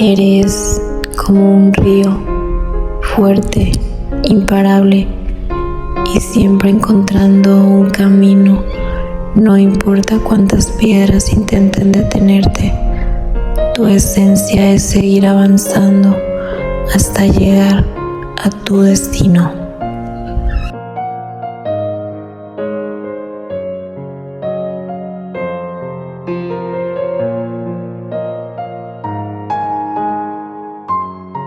Eres como un río, fuerte, imparable y siempre encontrando un camino. No importa cuántas piedras intenten detenerte, tu esencia es seguir avanzando hasta llegar a tu destino.